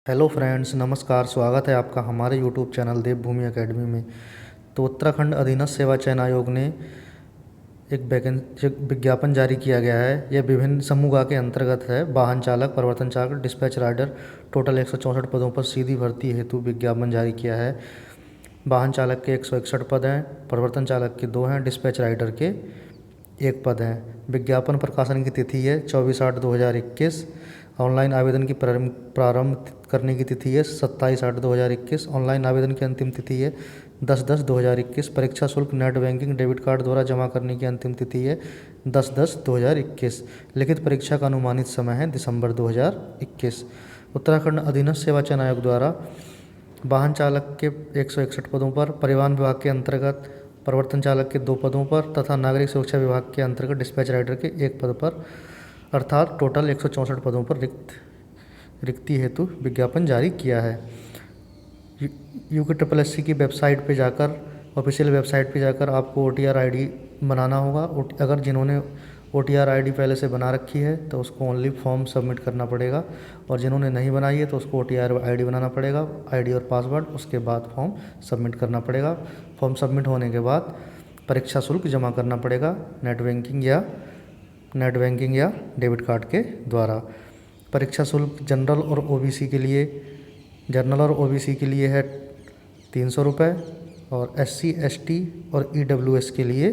Hello friends, नमस्कार। स्वागत है आपका हमारे यूट्यूब चैनल देवभूमि एकेडमी में। तो उत्तराखंड अधीनस्थ सेवा चयन आयोग ने एक विज्ञापन जारी किया गया है। यह विभिन्न समूह के अंतर्गत है। वाहन चालक, परिवर्तन चालक, डिस्पैच राइडर, टोटल 164 पदों पर सीधी भर्ती हेतु विज्ञापन जारी किया है। वाहन चालक के 161 पद हैं, परिवर्तन चालक के 2 हैं, डिस्पैच राइडर के 1 पद हैं। विज्ञापन प्रकाशन की तिथि है 24/8/2021। ऑनलाइन आवेदन की प्रारंभ करने की तिथि है 27/8/2021। ऑनलाइन आवेदन की अंतिम तिथि है 10/10/2021। परीक्षा शुल्क नेट बैंकिंग डेबिट कार्ड द्वारा जमा करने की अंतिम तिथि है 10/10/2021। लिखित परीक्षा का अनुमानित समय है दिसंबर 2021। उत्तराखंड अधीनस्थ सेवा चयन आयोग द्वारा वाहन चालक के 161 पदों पर, परिवहन विभाग के अंतर्गत परिवर्तन चालक के 2 पदों पर तथा नागरिक सुरक्षा विभाग के अंतर्गत डिस्पैच राइडर के 1 पद पर अर्थात टोटल 164 पदों पर रिक्ति हेतु विज्ञापन जारी किया है। UKSSC की वेबसाइट पे जाकर, ऑफिशियल वेबसाइट पे जाकर आपको OTR ID बनाना होगा। अगर जिन्होंने OTR ID पहले से बना रखी है तो उसको ओनली फॉर्म सबमिट करना पड़ेगा, और जिन्होंने नहीं बनाई है तो उसको OTR ID बनाना पड़ेगा, ID और पासवर्ड, उसके बाद फॉर्म सबमिट करना पड़ेगा। फॉर्म सबमिट होने के बाद परीक्षा शुल्क जमा करना पड़ेगा नेट बैंकिंग या डेबिट कार्ड के द्वारा। परीक्षा शुल्क जनरल और OBC के लिए है 300 रुपये, और SC ST और EWS के लिए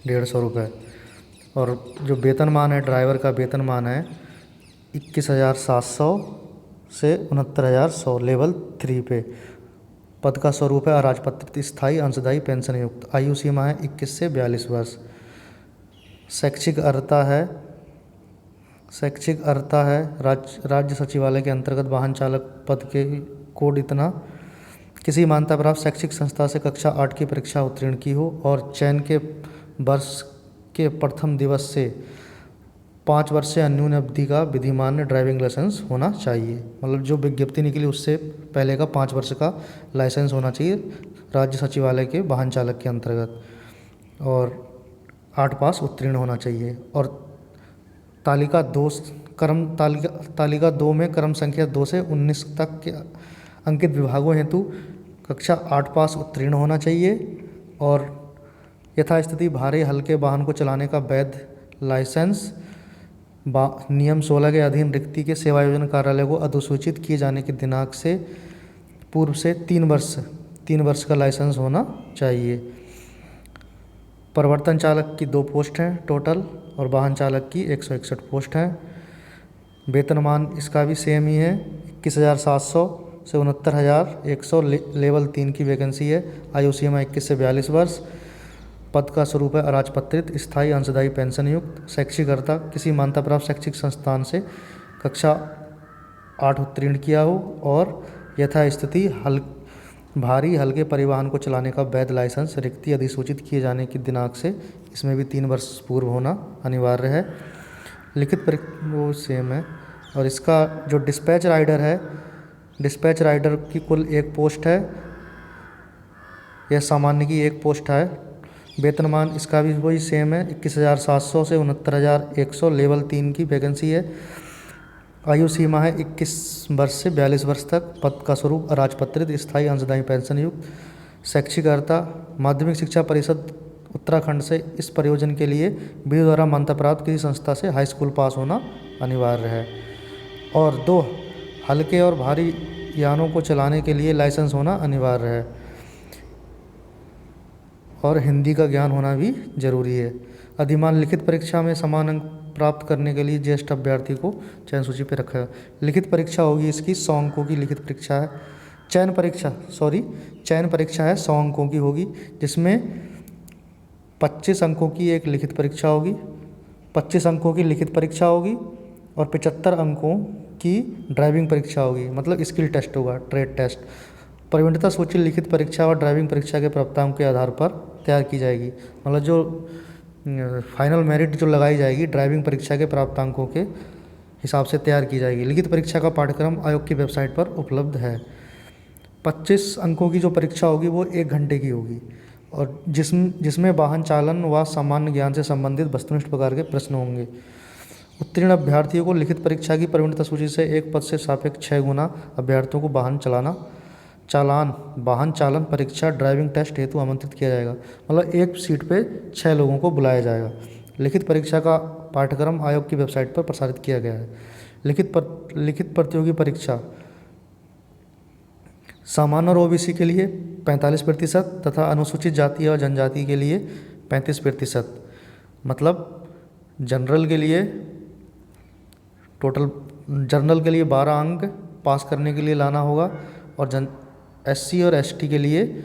150 रुपये। और जो वेतनमान है, ड्राइवर का वेतनमान है 21,700 से 69,100 लेवल 3 पे। पद का स्वरूप है अराजपत्रित स्थायी अंशदायी पेंशन युक्त। आयु सीमा है 21 से 42 वर्ष। शैक्षिक अर्हता है राज्य सचिवालय के अंतर्गत वाहन चालक पद के कोड इतना: किसी मान्यता प्राप्त शैक्षिक संस्था से कक्षा 8 की परीक्षा उत्तीर्ण की हो और चयन के वर्ष के प्रथम दिवस से 5 वर्ष से अन्यून अवधि का विधिमान्य ड्राइविंग लाइसेंस होना चाहिए। मतलब जो विज्ञप्ति निकली उससे पहले का 5 वर्ष का लाइसेंस होना चाहिए राज्य सचिवालय के वाहन चालक के अंतर्गत, और 8 पास उत्तीर्ण होना चाहिए। और तालिका 2 में क्रम संख्या 2 से 19 तक के अंकित विभागों हेतु कक्षा 8 पास उत्तीर्ण होना चाहिए, और यथास्थिति भारी हल्के वाहन को चलाने का वैध लाइसेंस नियम 16 के अधीन रिक्ति के सेवायोजन कार्यालय को अधिसूचित किए जाने के दिनांक से पूर्व से 3 वर्ष का लाइसेंस होना चाहिए। परिवर्तन चालक की 2 पोस्ट हैं टोटल, और वाहन चालक की 161 पोस्ट हैं। वेतनमान इसका भी सेम ही है, 21,700 से 69,100 लेवल 3 की वैकेंसी है। आयु सीमा 21 से 42 वर्ष। पद का स्वरूप है अराजपत्रित स्थायी अंशदायी पेंशन युक्त। शैक्षिक अर्हता: किसी मान्यता प्राप्त शैक्षिक संस्थान से कक्षा 8 उत्तीर्ण किया हो और यथास्थिति भारी हल्के परिवहन को चलाने का वैध लाइसेंस रिक्ति अधिसूचित किए जाने की दिनांक से इसमें भी 3 वर्ष पूर्व होना अनिवार्य है। लिखित वो सेम है। और इसका जो डिस्पैच राइडर है, डिस्पैच राइडर की कुल 1 पोस्ट है, यह सामान्य की 1 पोस्ट है। वेतनमान इसका भी वही सेम है, 21,700 से 69,100 लेवल 3 की वैकेंसी है। आयु सीमा है 21 वर्ष से 42 वर्ष तक। पद का स्वरूप अराजपत्रित स्थायी अंशदायी पेंशन युक्त। शैक्षिक अर्हता: माध्यमिक शिक्षा परिषद उत्तराखंड से इस प्रयोजन के लिए विधि द्वारा मान्यता प्राप्त किसी संस्था से हाई स्कूल पास होना अनिवार्य है, और 2 हल्के और भारी यानों को चलाने के लिए लाइसेंस होना अनिवार्य है, और हिंदी का ज्ञान होना भी जरूरी है। अधिमान: लिखित परीक्षा में समान अंक प्राप्त करने के लिए ज्येष्ठ अभ्यर्थी को चयन सूची पर रखा है। लिखित परीक्षा होगी इसकी 100 अंकों की लिखित परीक्षा है। चयन परीक्षा है 100 अंकों की होगी, जिसमें 25 अंकों की एक लिखित परीक्षा होगी, 25 अंकों की लिखित परीक्षा होगी, और 75 अंकों की ड्राइविंग परीक्षा होगी। मतलब स्किल टेस्ट होगा, ट्रेड टेस्ट। प्रवीणता सूची लिखित परीक्षा और ड्राइविंग परीक्षा के प्राप्तांक के आधार पर तैयार की जाएगी। मतलब जो फाइनल मेरिट जो लगाई जाएगी ड्राइविंग परीक्षा के प्राप्तांकों के हिसाब से तैयार की जाएगी। लिखित परीक्षा का पाठ्यक्रम आयोग की वेबसाइट पर उपलब्ध है। 25 अंकों की जो परीक्षा होगी वो 1 घंटे की होगी, और जिसमें वाहन चालन व सामान्य ज्ञान से संबंधित वस्तुनिष्ठ प्रकार के प्रश्न होंगे। उत्तीर्ण अभ्यर्थियों को लिखित परीक्षा की प्रवीणता सूची से एक पद से सापेक्ष 6 गुना अभ्यर्थियों को वाहन चालन परीक्षा ड्राइविंग टेस्ट हेतु आमंत्रित किया जाएगा। मतलब एक सीट पे 6 लोगों को बुलाया जाएगा। लिखित परीक्षा का पाठ्यक्रम आयोग की वेबसाइट पर प्रसारित किया गया है। लिखित प्रतियोगी परीक्षा सामान्य और ओबीसी के लिए 45% तथा अनुसूचित जाति और जनजाति के लिए 35%। मतलब जनरल के लिए 12 अंक पास करने के लिए लाना होगा और एससी और एसटी के लिए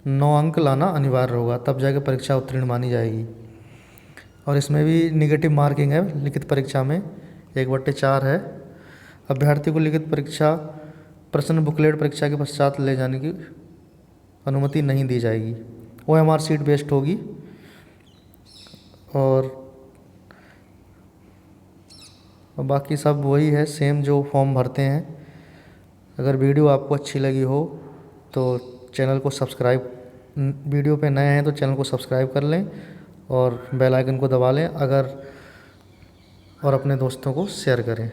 9 अंक लाना अनिवार्य होगा, तब जाके परीक्षा उत्तीर्ण मानी जाएगी। और इसमें भी निगेटिव मार्किंग है लिखित परीक्षा में, 1/4 है। अभ्यर्थी को लिखित परीक्षा प्रश्न बुकलेट परीक्षा के पश्चात ले जाने की अनुमति नहीं दी जाएगी। OMR सीट बेस्ड होगी। और बाकी सब वही है, सेम जो फॉर्म भरते हैं। अगर वीडियो आपको अच्छी लगी हो तो चैनल को सब्सक्राइब, वीडियो पे नए हैं तो चैनल को सब्सक्राइब कर लें और बेल आइकन को दबा लें और अपने दोस्तों को शेयर करें।